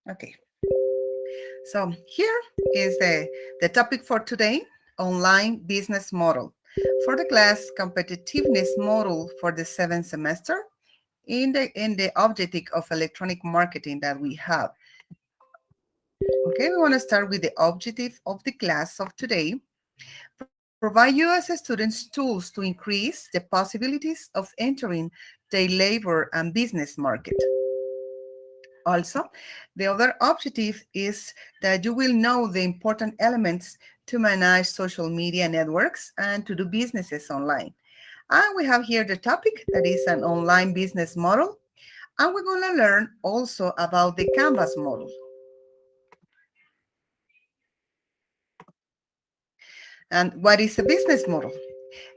Okay, so here is the topic for today, online business model. For the class competitiveness model for the 7th semester in the objective of electronic marketing that we have. Okay, we want to start with the objective of the class of today. Provide you as students tools to increase the possibilities of entering the labor and business market. Also, the other objective is that you will know the important elements to manage social media networks and to do businesses online. And we have here the topic that is an online business model. And we're going to learn also about the Canvas model. And what is a business model?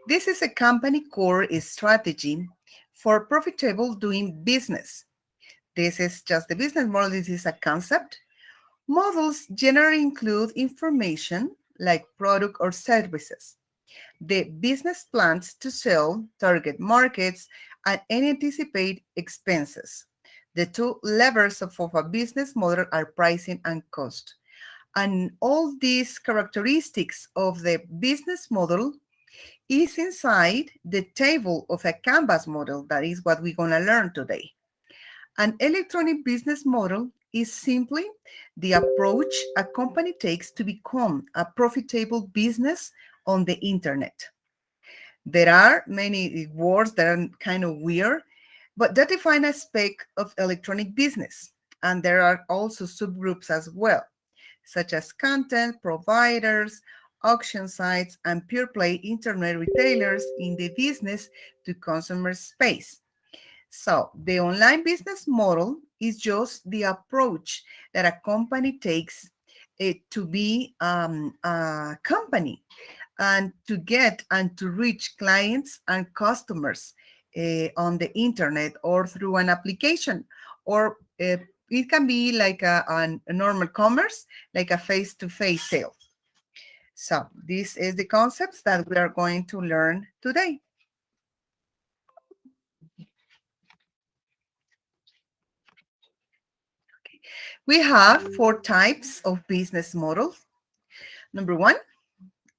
This is a company core strategy for profitable doing business. This is just the business model. This is a concept. Models generally include information like product or services, the business plans to sell, target markets, and anticipate expenses. The two levers of a business model are pricing and cost. And all these characteristics of the business model is inside the table of a Canvas model. That is what we're going to learn today. An electronic business model is simply the approach a company takes to become a profitable business on the internet. There are many words that are kind of weird, but that define a aspect of electronic business. And there are also subgroups as well, such as content providers, auction sites, and pure play internet retailers in the business to consumer space. So the online business model is just the approach that a company takes to be a company and to get and to reach clients and customers on the internet or through an application, or it can be like a normal commerce, like a face-to-face sale. So this is the concepts that we are going to learn today. We have 4 types of business models. Number 1,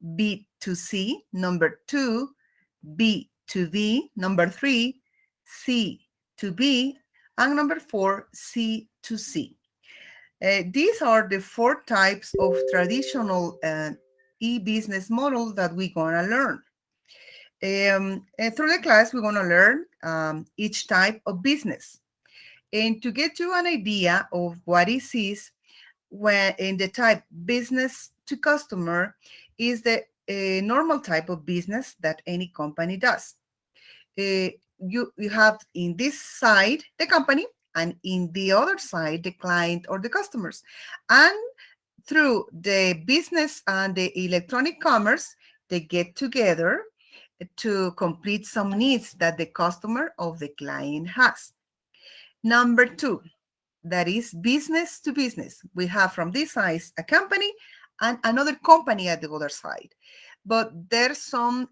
B2C. Number 2, B2B. Number 3, C2B. And number 4, C2C. These are the 4 types of traditional e-business model that we're going to learn. Through the class, we're going to learn each type of business. And to get you an idea of what it is, when in the type business to customer is the normal type of business that any company does. You have in this side the company, and in the other side the client or the customers. And through the business and the electronic commerce, they get together to complete some needs that the customer or the client has. Number 2, that is business to business. We have from this side a company and another company at the other side. But there's some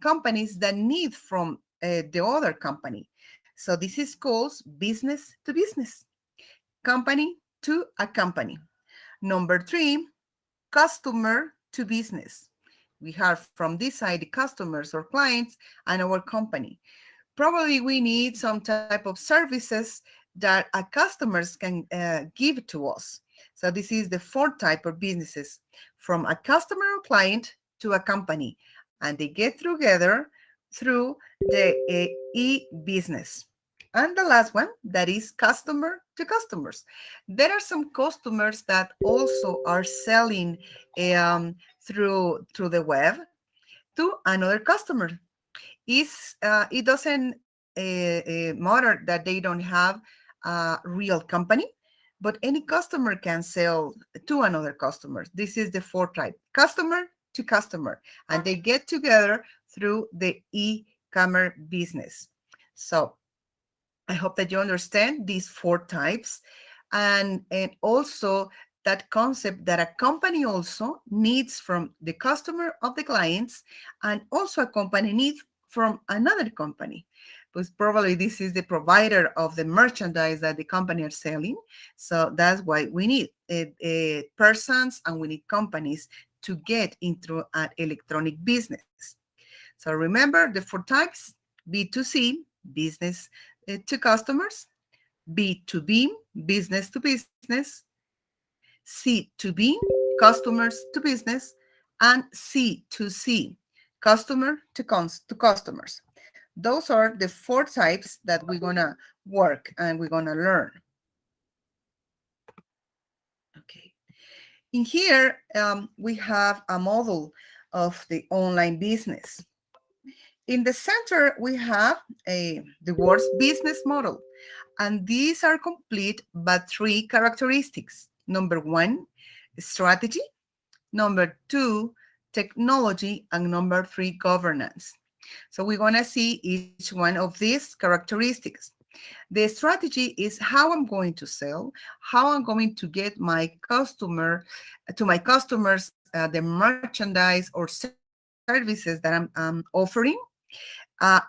companies that need from the other company. So this is called business to business, company to a company. Number 3, customer to business. We have from this side the customers or clients and our company. Probably we need some type of services that our customers can give to us. So this is the 4th type of businesses, from a customer or client to a company, and they get together through the e-business. And the last one, that is customer to customers. There are some customers that also are selling through the web to another customer. It doesn't matter that they don't have a real company, but any customer can sell to another customer. This is the 4th type, customer to customer, and they get together through the e-commerce business. So I hope that you understand these 4 types, and also that concept that a company also needs from the customer of the clients, and also a company needs from another company. because probably this is the provider of the merchandise that the company are selling. So that's why we need persons and we need companies to get into an electronic business. So remember the four types: B2C, business to customers; B2B, business to business; C2B, customers to business; and C2C, customer to customers. Those are the four types that we're gonna work and we're gonna learn. Okay. In here, we have a model of the online business. In the center, we have the words business model, and these are complete by three characteristics. Number one, strategy. Number two, technology. And number three, governance. So we're going to see each one of these characteristics. The strategy is how I'm going to sell, how I'm going to get my customer to my customers the merchandise or services that I'm offering.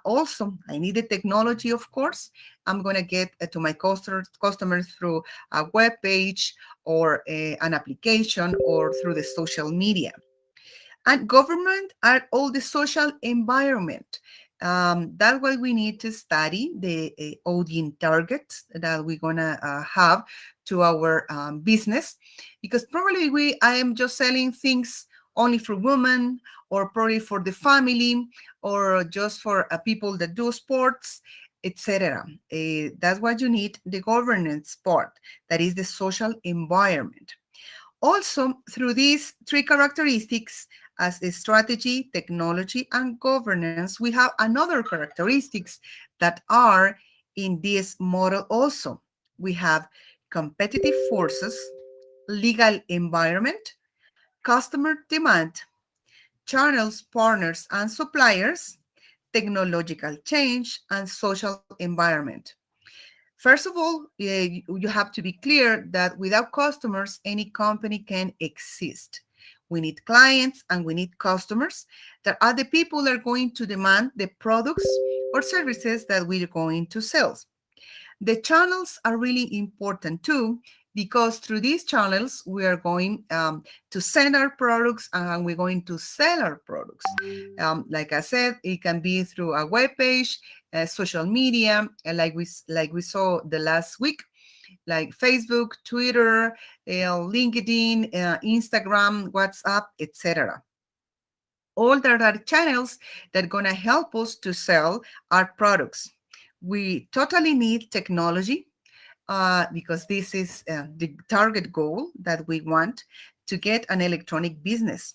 Also, I need the technology, of course. I'm going to get to my customers through a web page or an application or through the social media. And government are all the social environment. That's why we need to study the audience targets that we're gonna have to our business, because probably I am just selling things only for women, or probably for the family, or just for people that do sports, etc. That's what you need, the governance part, that is the social environment. Also, through these three characteristics, as a strategy, technology, and governance, we have another characteristics that are in this model also. We have competitive forces, legal environment, customer demand, channels, partners, and suppliers, technological change, and social environment. First of all, you have to be clear that without customers, any company can exist. We need clients and we need customers that are the people that are going to demand the products or services that we're going to sell. The channels are really important too, because through these channels, we are going to send our products and we're going to sell our products. Like I said, it can be through a web page, social media, like we saw the last week, like Facebook, Twitter, LinkedIn, Instagram, WhatsApp, etc. All that are channels that are going to help us to sell our products. We totally need technology because this is the target goal that we want to get an electronic business.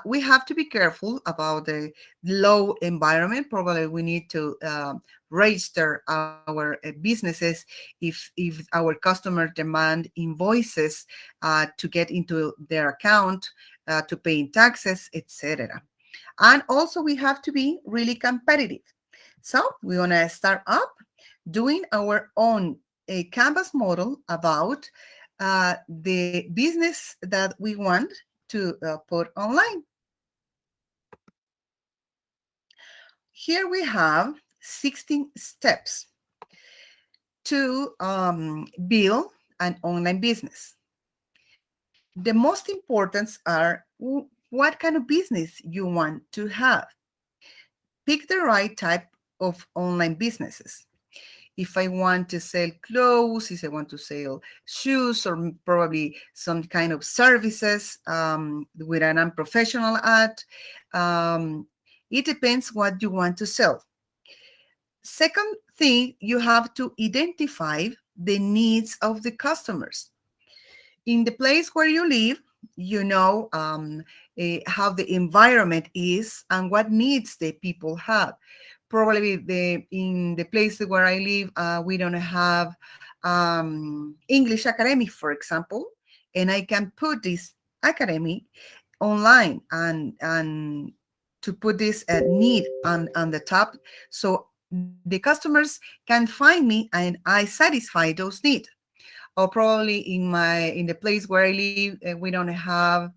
We have to be careful about the low environment. Probably we need to register our businesses if our customer demand invoices to get into their account, to pay in taxes, etc. And also we have to be really competitive. So we're gonna start up doing our own Canvas model about the business that we want to put online. Here we have 16 steps to build an online business. The most important are what kind of business you want to have. Pick the right type of online businesses. If I want to sell clothes, if I want to sell shoes, or probably some kind of services with an unprofessional ad, it depends what you want to sell. Second thing, you have to identify the needs of the customers. In the place where you live, you know how the environment is and what needs the people have. Probably in the place where I live, we don't have English Academy, for example, and I can put this academy online and to put this need on the top, so the customers can find me and I satisfy those needs. Or probably in the place where I live, we don't have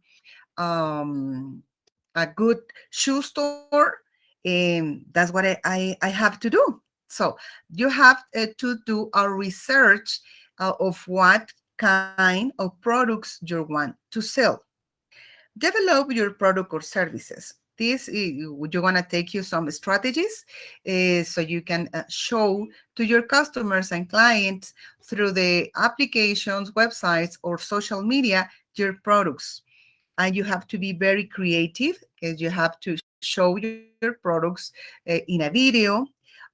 a good shoe store, and that's what I have to do. So you have to do a research of what kind of products you want to sell. Develop your product or services. This you're gonna take you some strategies so you can show to your customers and clients through the applications, websites, or social media your products. And you have to be very creative because you have to show your products in a video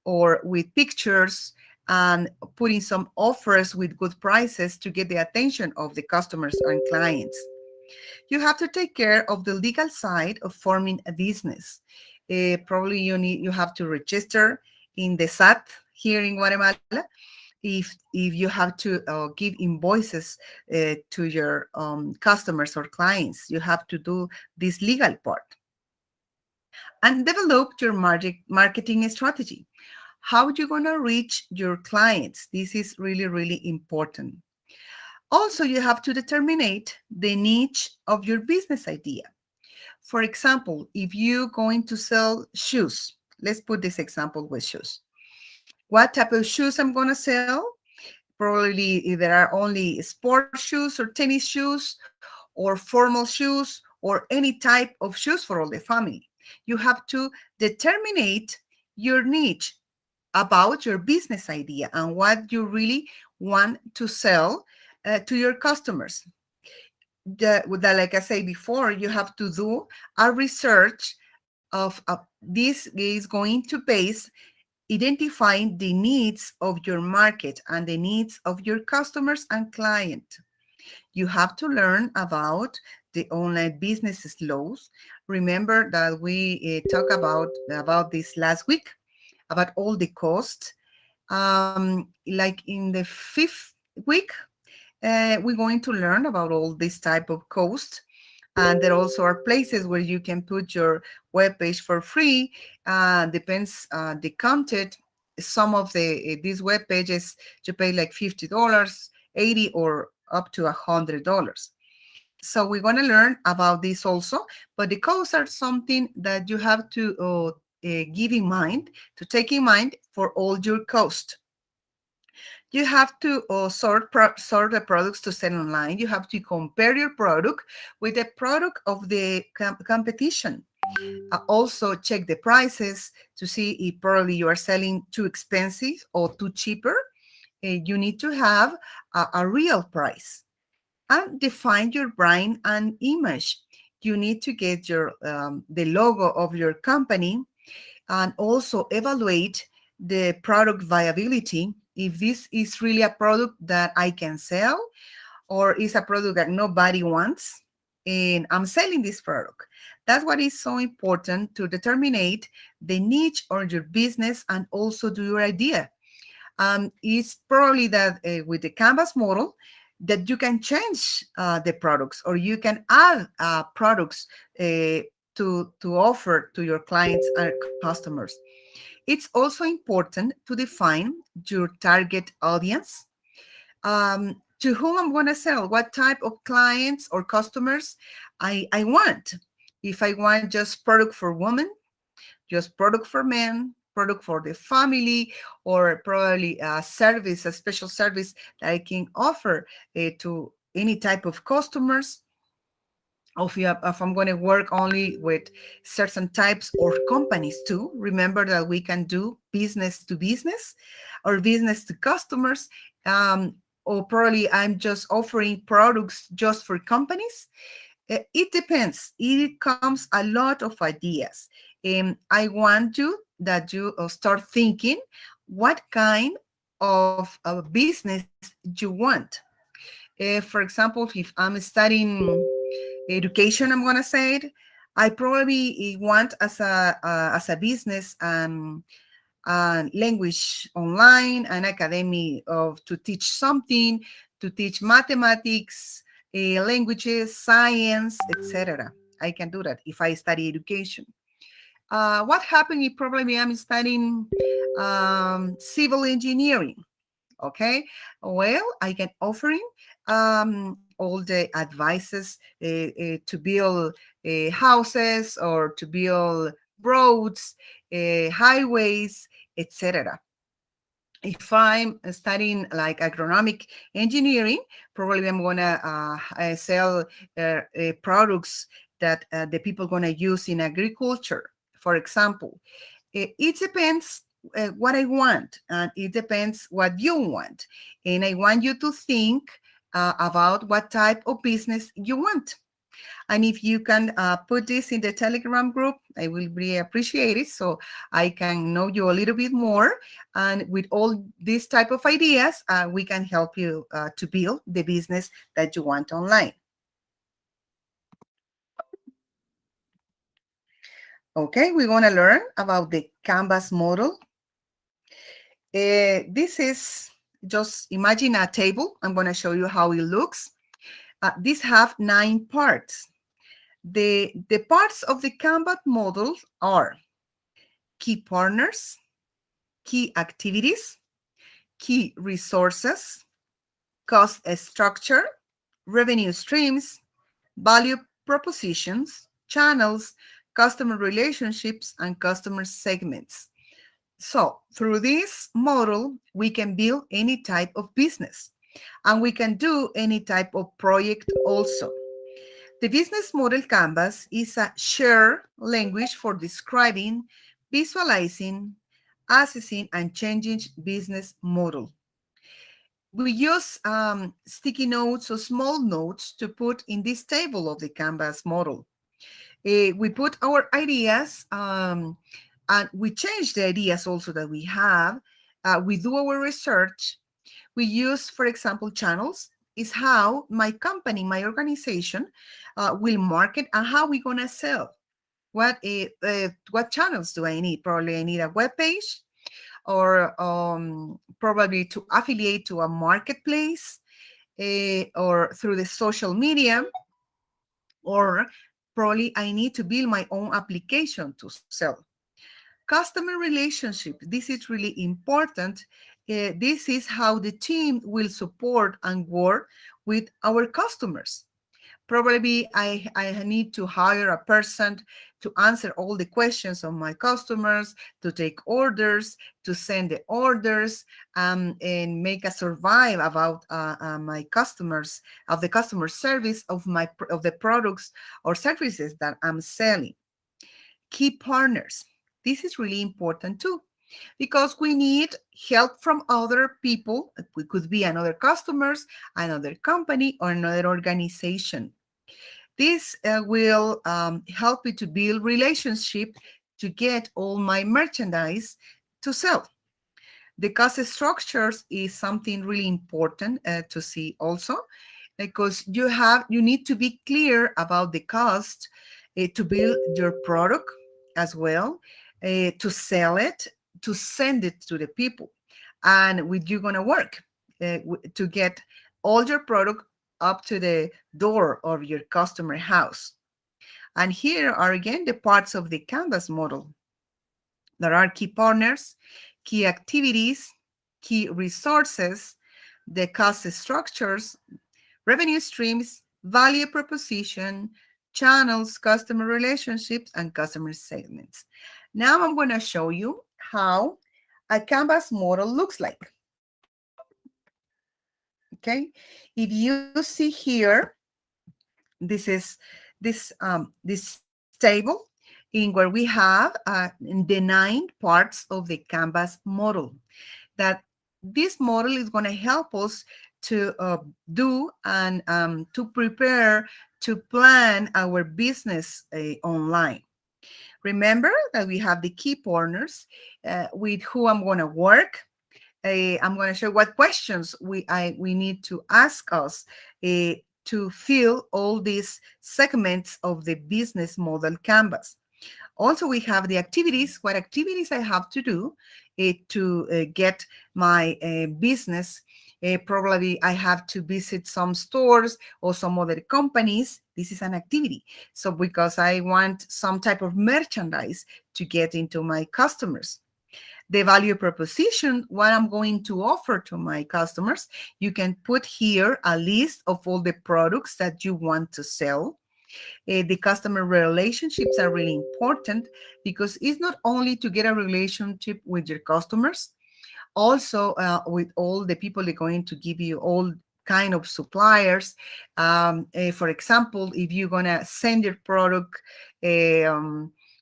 or with pictures and putting some offers with good prices to get the attention of the customers and clients. You have to take care of the legal side of forming a business. Probably you have to register in the SAT here in Guatemala. If you have to give invoices to your customers or clients, you have to do this legal part and develop your marketing strategy. How you going to reach your clients? This is really, really important. Also, you have to determine the niche of your business idea. For example, if you're going to sell shoes, let's put this example with shoes. What type of shoes I'm going to sell? Probably if there are only sport shoes or tennis shoes or formal shoes or any type of shoes for all the family. You have to determine your niche about your business idea and what you really want to sell to your customers. Like I said before, you have to do a research of this is going to base identifying the needs of your market and the needs of your customers and client. You have to learn about the online business laws. Remember that we talked about this last week, about all the costs. Like in the fifth week, we're going to learn about all this type of costs. And there also are places where you can put your web page for free. Depends the content. Some of these web pages you pay like $50, 80, or up to $100. So we're going to learn about this also. But the costs are something that you have to give in mind, to take in mind for all your costs. You have to sort the products to sell online. You have to compare your product with the product of the competition. Also check the prices to see if probably you are selling too expensive or too cheaper. You need to have a real price and define your brand and image. You need to get your the logo of your company and also evaluate the product viability. If this is really a product that I can sell or is a product that nobody wants and I'm selling this product. That's what is so important to determine the niche of your business and also do your idea. It's probably that with the Canvas model that you can change the products or you can add products to offer to your clients and customers. It's also important to define your target audience, to whom I'm going to sell, what type of clients or customers I want. If I want just product for women, just product for men, product for the family, or probably a service, a special service that I can offer to any type of customers. If I'm going to work only with certain types or companies too, remember that we can do business to business or business to customers. Or probably I'm just offering products just for companies. It depends. It comes a lot of ideas. I want you that you start thinking what kind of business you want. For example, if I'm studying education, I'm gonna say it. I probably want as a business language online, an academy of to teach something, to teach mathematics, languages, science, etc. I can do that if I study education. What happened if probably I'm studying civil engineering? Okay, well, I can offer all the advices to build houses or to build roads, highways, etc. If I'm studying like agronomic engineering, probably I'm gonna sell products that the people gonna use in agriculture, for example. It depends what I want, and it depends what you want. And I want you to think about what type of business you want. And if you can put this in the Telegram group, I will be appreciated so I can know you a little bit more. And with all these type of ideas, we can help you to build the business that you want online. Okay, we're going to learn about the Canvas model. This is just imagine a table. I'm going to show you how it looks. These have 9 parts. The parts of the Canvas model are key partners, key activities, key resources, cost structure, revenue streams, value propositions, channels, customer relationships, and customer segments. So through this model, we can build any type of business, and we can do any type of project also. The business model canvas is a shared language for describing, visualizing, assessing, and changing business model. We use sticky notes or small notes to put in this table of the canvas model. We put our ideas and we change the ideas also that we have. We do our research. We use, for example, channels is how my company, my organization will market and how we're going to sell. What channels do I need? Probably I need a web page, or probably to affiliate to a marketplace, or through the social media, or probably I need to build my own application to sell. Customer relationship, this is really important. This is how the team will support and work with our customers. Probably I need to hire a person to answer all the questions of my customers, to take orders, to send the orders, and make a survive about my customers, of the customer service of the products or services that I'm selling. Key partners. This is really important too, because we need help from other people. We could be another customers, another company, or another organization. This will help me to build relationship to get all my merchandise to sell. The cost structures is something really important to see also, because you need to be clear about the cost to build your product as well, to sell it, to send it to the people, and with you gonna work to get all your product up to the door of your customer house. And here are again the parts of the Canvas model. There are key partners, key activities, key resources, the cost structures, revenue streams, value proposition, channels, customer relationships, and customer segments. Now I'm going to show you how a Canvas model looks like. Okay, if you see here, this is this table in where we have the 9 parts of the Canvas model. That this model is going to help us to do and to prepare to plan our business online. Remember that we have the key partners with who I'm going to work. I'm going to show what questions we need to ask us to fill all these segments of the business model canvas. Also, we have the activities, what activities I have to do to get my business. Probably I have to visit some stores or some other companies. This is an activity. So because I want some type of merchandise to get into my customers. The value proposition, what I'm going to offer to my customers, you can put here a list of all the products that you want to sell. The customer relationships are really important because it's not only to get a relationship with your customers, Also, with all the people are going to give you all kind of suppliers. For example, if you're gonna send your product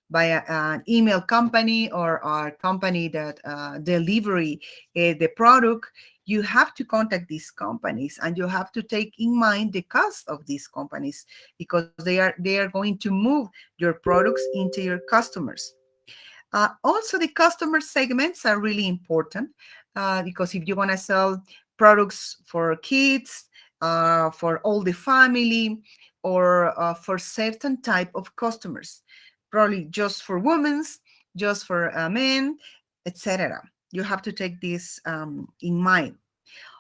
by an email company or a company that delivery the product, you have to contact these companies and you have to take in mind the cost of these companies because they are going to move your products into your customers. Also, the customer segments are really important because if you want to sell products for kids, for all the family, or for certain type of customers, probably just for women's, just for men, etc. You have to take this in mind.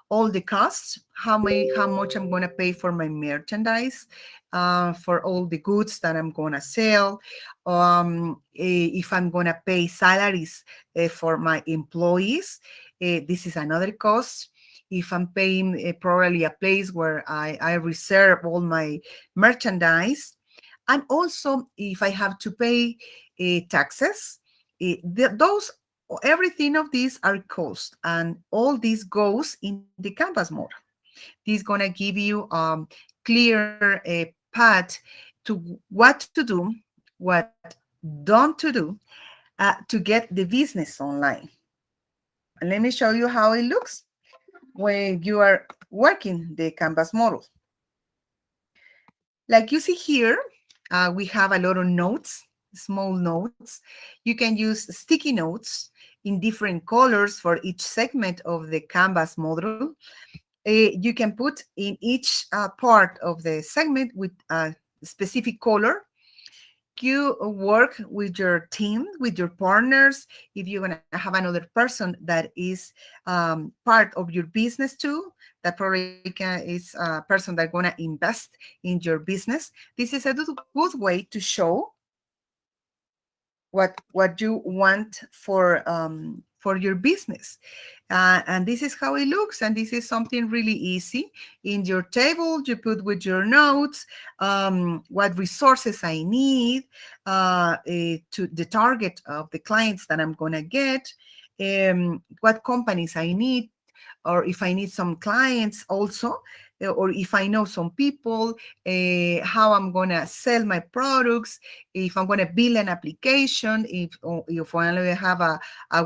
All the costs, how much I'm going to pay for my merchandise, for all the goods that I'm going to sell, if I'm going to pay salaries for my employees. This is another cost. If I'm paying probably a place where I reserve all my merchandise, and also if I have to pay taxes, those everything of these are cost, and all this goes in the Canvas model. This is gonna give you clear path to what to do, what don't to do to get the business online. And let me show you how it looks when you are working the Canvas model. Like you see here, we have a lot of notes, small notes. You can use sticky notes in different colors for each segment of the Canvas model. You can put in each part of the segment with a specific color. You work with your team, with your partners. If you're going to have another person that is part of your business too, that probably is a person that's going to invest in your business. This is a good way to show what you want for your business. And this is how it looks. And this is something really easy. In your table, you put with your notes what resources I need to the target of the clients that I'm going to get, what companies I need, or if I need some clients also, or if I know some people, how I'm going to sell my products, if I'm going to build an application, if I only have a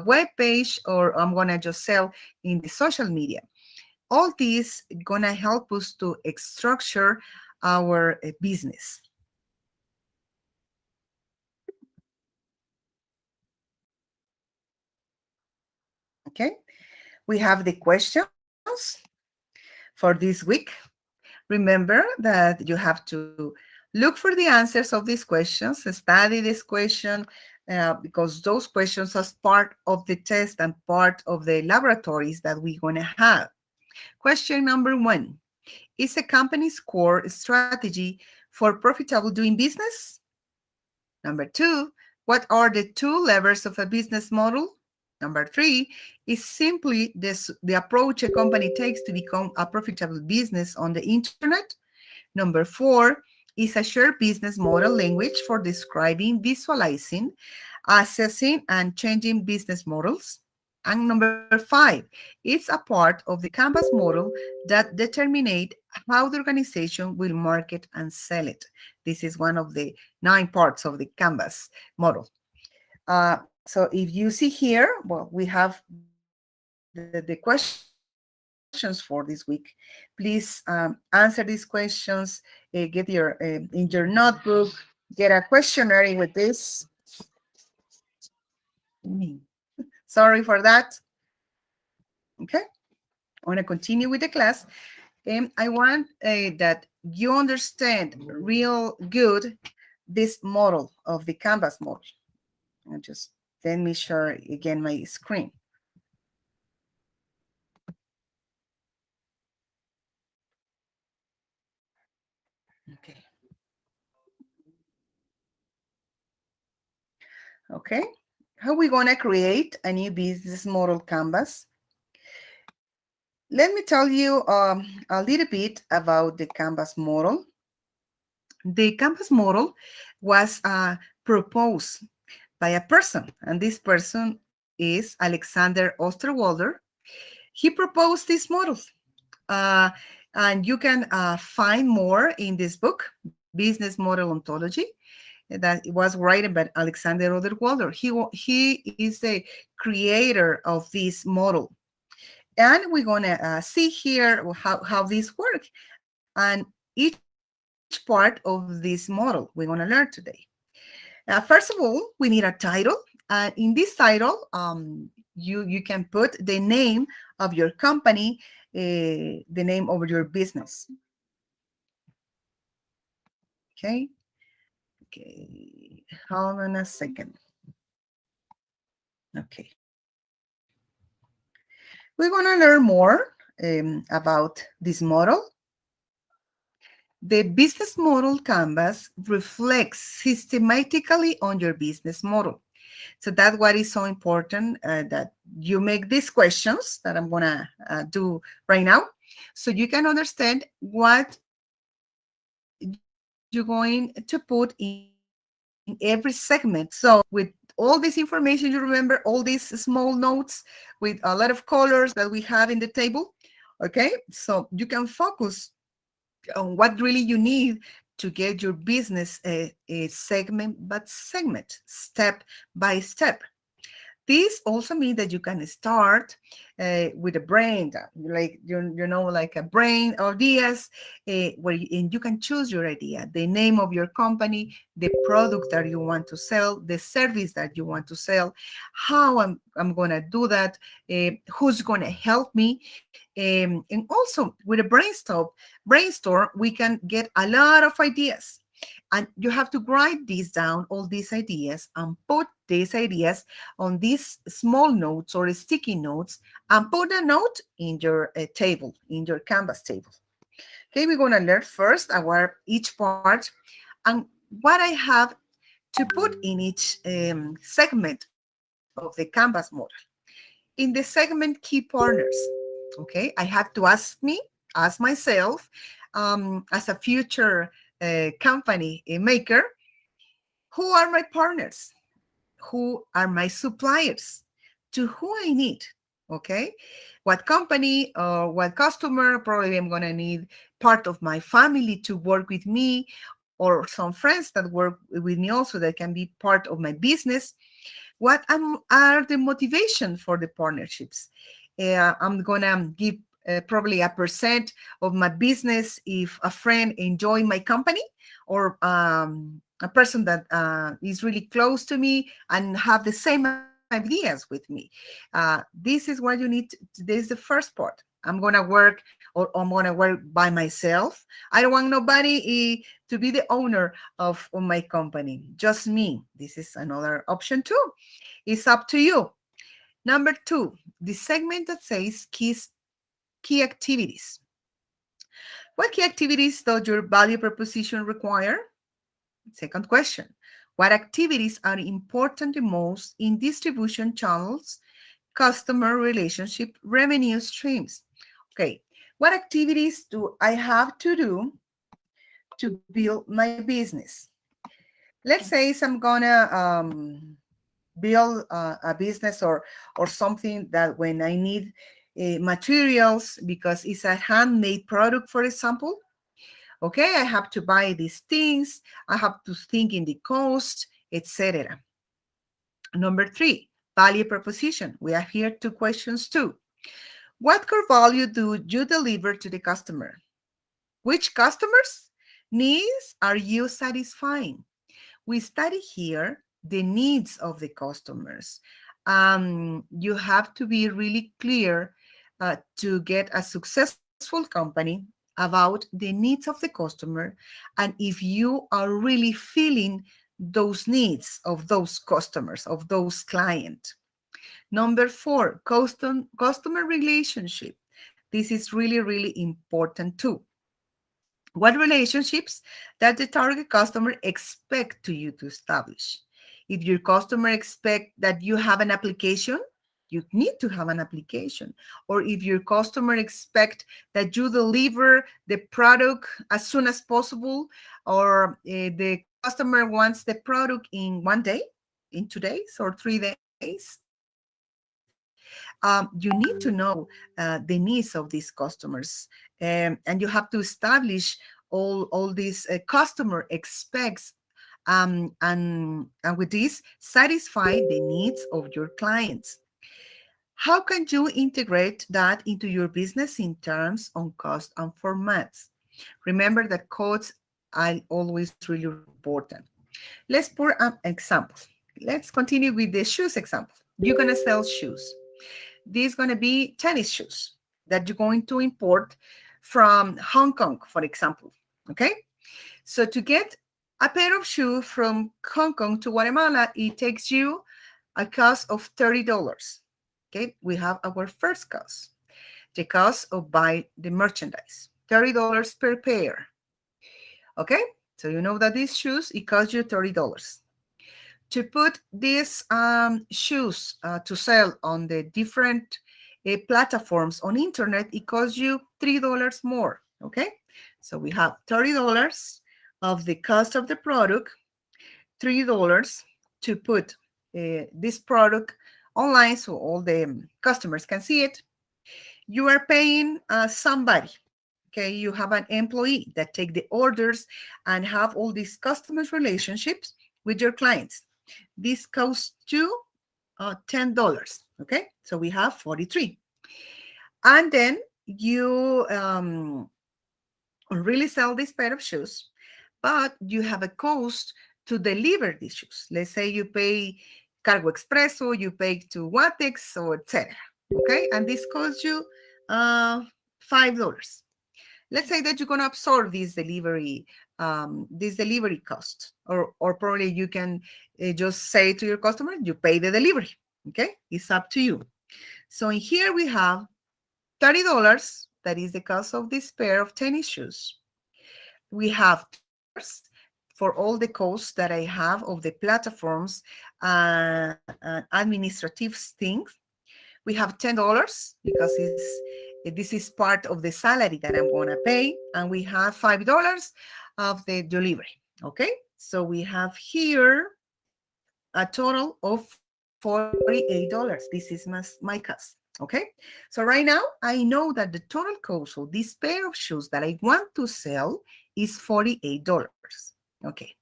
web page, or I'm going to just sell in the social media. All this going to help us to structure our business. Okay, we have the questions for this week. Remember that you have to look for the answers of these questions, study this question, because those questions are part of the test and part of the laboratories that we're going to have. Question number 1. Is a company's core strategy for profitable doing business? Number 2, what are the 2 levers of a business model? Number 3, is simply the approach a company takes to become a profitable business on the internet. Number 4, is a shared business model language for describing, visualizing, assessing, and changing business models. And number 5, it's a part of the Canvas model that determinate how the organization will market and sell it. This is one of the 9 parts of the Canvas model. So if you see here, well, we have the questions for this week. Please answer these questions, get in your notebook, get a questionnaire with this. Sorry for that. Okay, I want to continue with the class. I want that you understand real good this model of the Canvas model. And just let me share again my screen. Okay. Okay. How are we going to create a new business model Canvas? Let me tell you a little bit about the Canvas model. The Canvas model was proposed by a person, and this person is Alexander Osterwalder. He proposed this model. Uh, and you can find more in this book, Business Model Ontology, that was written by Alexander Osterwalder. He is the creator of this model. And we're going to see here how this works. And each part of this model we're going to learn today. First of all, we need a title. In this title, you can put the name of your company, the name of your business. Okay. Okay. Hold on a second. Okay. We're going to learn more about this model. The business model canvas reflects systematically on your business model. So that's what is so important, that you make these questions that I'm going to do right now, so you can understand what you're going to put in every segment. So with all this information, you remember all these small notes with a lot of colors that we have in the table. Okay, so you can focus on what really you need to get your business a segment by segment, step by step. This also means that you can start with a brain, like like a brain ideas, and you can choose your idea, the name of your company, the product that you want to sell, the service that you want to sell, how I'm going to do that, who's going to help me, and also with a brainstorm, we can get a lot of ideas. And you have to write these down, all these ideas, and put these ideas on these small notes or sticky notes, and put a note in your table, in your Canvas table. Okay, we're going to learn first our each part and what I have to put in each segment of the Canvas model. In the segment key partners, okay, I have to ask myself, as a future company maker, who are my partners? Who are my suppliers? To who I need? Okay, what company or what customer? Probably I'm going to need part of my family to work with me, or some friends that work with me also that can be part of my business. What are the motivation for the partnerships? I'm gonna give probably a percent of my business if a friend enjoy my company, or a person that is really close to me and have the same ideas with me. This is what you need. This is the first part. I'm gonna work, or I'm gonna work by myself. I don't want nobody to be the owner of my company, just me. This is another option too. It's up to you. Number two, the segment that says key activities. What key activities does your value proposition require? Second question, what activities are important the most in distribution channels, customer relationship, revenue streams? Okay, what activities do I have to do to build my business? Let's say I'm gonna build a business, or something that when I need materials because it's a handmade product, for example. Okay, I have to buy these things. I have to think in the cost, etc. Number three, value proposition. We have here two questions too. What core value do you deliver to the customer? Which customers' needs are you satisfying? We study here the needs of the customers. You have to be really clear to get a successful company about the needs of the customer, and if you are really feeling those needs of those customers, of those clients. Number four, customer relationship. This is really, really important too. What relationships that the target customer expect to you to establish? If your customer expect that you have an application, you need to have an application. Or if your customer expect that you deliver the product as soon as possible, or the customer wants the product in 1 day, in 2 days, or 3 days, You need to know the needs of these customers, and you have to establish all these customer expects, and with this, satisfy the needs of your clients. How can you integrate that into your business in terms on cost and formats? Remember that codes are always really important. Let's put an example. Let's continue with the shoes example. You're going to sell shoes. These going to be tennis shoes that you're going to import from Hong Kong, for example. Okay? So to get a pair of shoes from Hong Kong to Guatemala, it takes you a cost of $30. Okay, we have our first cost, the cost of buy the merchandise, $30 per pair. Okay, so you know that these shoes, it costs you $30. To put these shoes to sell on the different platforms on internet, it costs you $3 more. Okay, so we have $30 of the cost of the product, $3 to put this product online so all the customers can see it. You are paying somebody. Okay, you have an employee that take the orders and have all these customer relationships with your clients. This costs you $10. Okay, so we have 43. And then you really sell this pair of shoes, but you have a cost to deliver these shoes. Let's say you pay Cargo Expresso, you pay to Watex, or etc. Okay, and this costs you $5. Let's say that you're going to absorb this delivery cost, or probably you can just say to your customer, you pay the delivery. Okay, it's up to you. So in here we have $30. That is the cost of this pair of tennis shoes. We have $2 for all the costs that I have of the platforms and administrative things. We have $10 because this is part of the salary that I'm going to pay. And we have $5 of the delivery. Okay, so we have here a total of $48. This is my cost. Okay, so right now I know that the total cost of this pair of shoes that I want to sell is $48. Okay,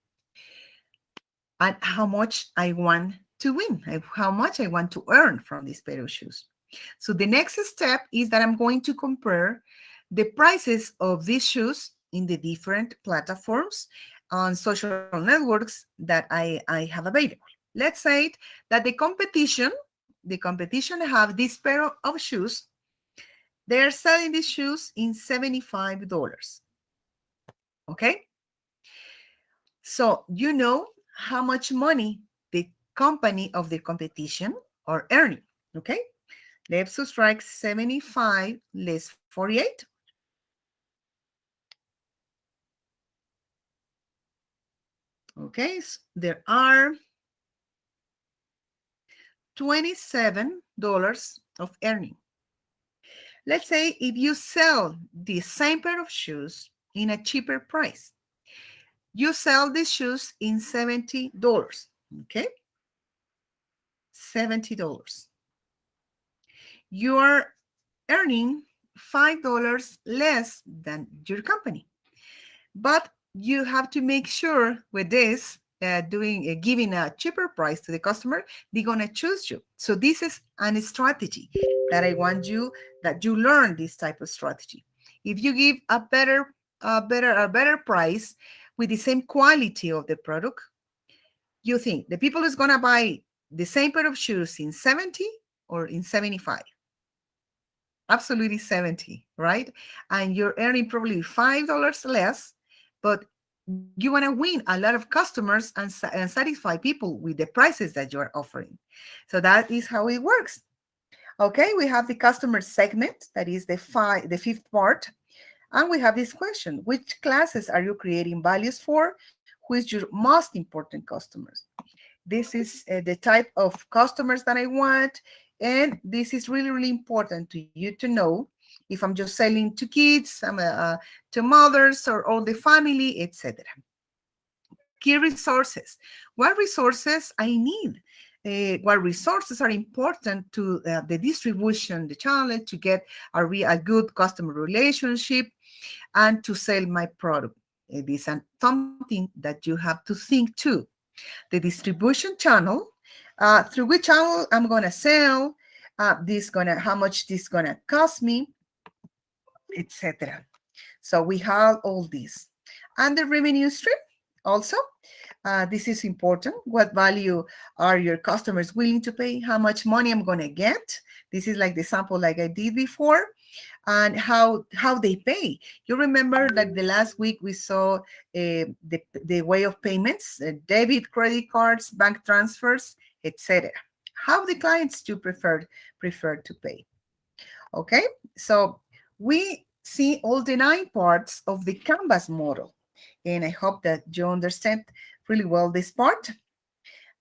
and how much I want to win, how much I want to earn from this pair of shoes. So the next step is that I'm going to compare the prices of these shoes in the different platforms on social networks that I have available. Let's say that the competition have this pair of shoes. They're selling these shoes in $75. Okay? So you know how much money the company of the competition are earning. Okay? Let's subtract 75 less 48. Okay, so there are $27 of earning. Let's say if you sell the same pair of shoes in a cheaper price, you sell these shoes in $70. Okay, $70. You're earning $5 less than your company, but you have to make sure with this giving a cheaper price to the customer, they're gonna choose you. So this is a strategy that I want you that you learn this type of strategy. If you give a better price with the same quality of the product, you think the people is gonna buy the same pair of shoes in 70 or in 75? Absolutely 70, right? And you're earning probably $5 less, but you want to win a lot of customers and satisfy people with the prices that you're offering. So that is how it works. Okay, we have the customer segment, that is the fifth part. And we have this question: which classes are you creating values for? Who is your most important customers? This is the type of customers that I want. And this is really, really important to you to know if I'm just selling to kids, to mothers, or all the family, etc. Key resources. What resources I need what resources are important to the distribution, the channel, to get a good customer relationship and to sell my product. It is something that you have to think too. The distribution channel, through which channel I'm gonna sell, how much this gonna cost me, etc. So we have all these. And the revenue stream also. This is important. What value are your customers willing to pay? How much money I'm gonna get? This is like the sample like I did before. And how they pay. You remember that the last week we saw the way of payments, debit, credit cards, bank transfers, etc. How the clients do prefer to pay. Okay, so we see all the 9 parts of the Canvas model. And I hope that you understand really well this part.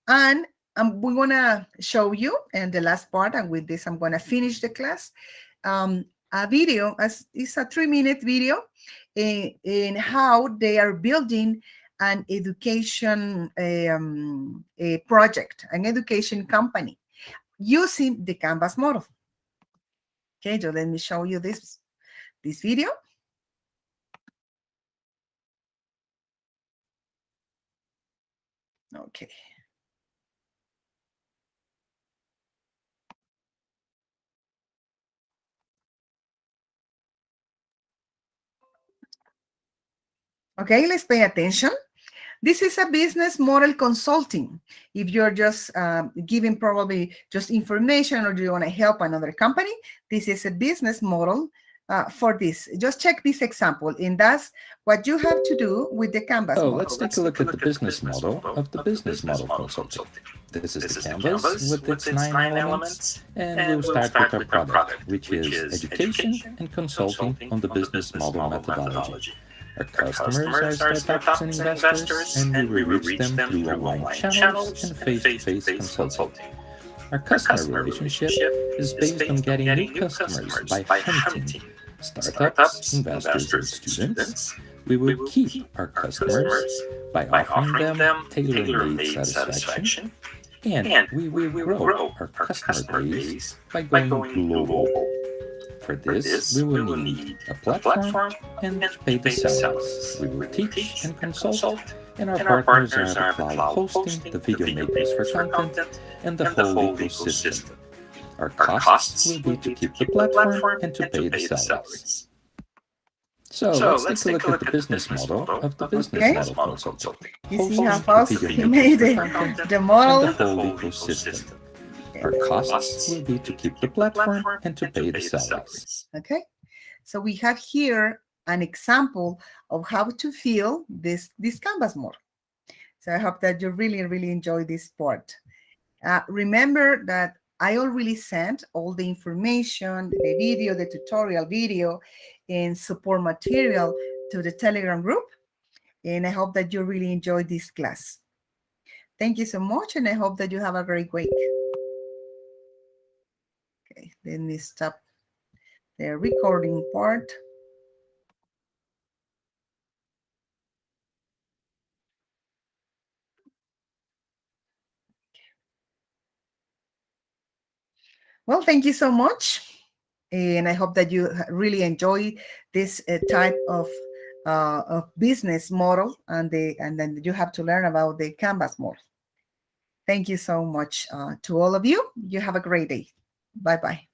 And we're gonna show you in the last part, and with this I'm gonna finish the class, a video, it's a 3-minute video in how they are building an education a project, an education company using the Canvas model. Okay, so let me show you this video. Okay. Okay, let's pay attention. This is a business model consulting. If you're just giving probably just information or you want to help another company, this is a business model for this. Just check this example, and that's what you have to do with the Canvas model. Let's take a look at the business model of the business model consulting. This is the Canvas with its 9 elements, and we'll start with our product, which is education and consulting on the business model methodology. Our customers are startups and investors, and we will reach them through online channels and face-to-face consulting. Our customer relationship is based on getting new customers by hunting startups, investors, and students. We will keep our customers by offering them tailor-made satisfaction, and we will grow our customer base by going global. For this, we will need a platform and to pay the salaries. We will teach and consult, and our partners are the cloud hosting, the video makers for content, and the whole ecosystem. Our costs will be to keep the platform and to pay the salaries. So let's take a look at the business model of the business model consulting. You see how fast he made the model. And the whole ecosystem. Our costs will be to keep the platform and to pay the salaries. Okay, so we have here an example of how to fill this Canvas model. So I hope that you really enjoy this part. Remember that I already sent all the information, the video, the tutorial video, and support material to the Telegram group. And I hope that you really enjoyed this class. Thank you so much, and I hope that you have a great week. Okay, let me stop the recording part. Well, thank you so much. And I hope that you really enjoy this type of business model, and then you have to learn about the Canvas model. Thank you so much to all of you. You have a great day. Bye-bye.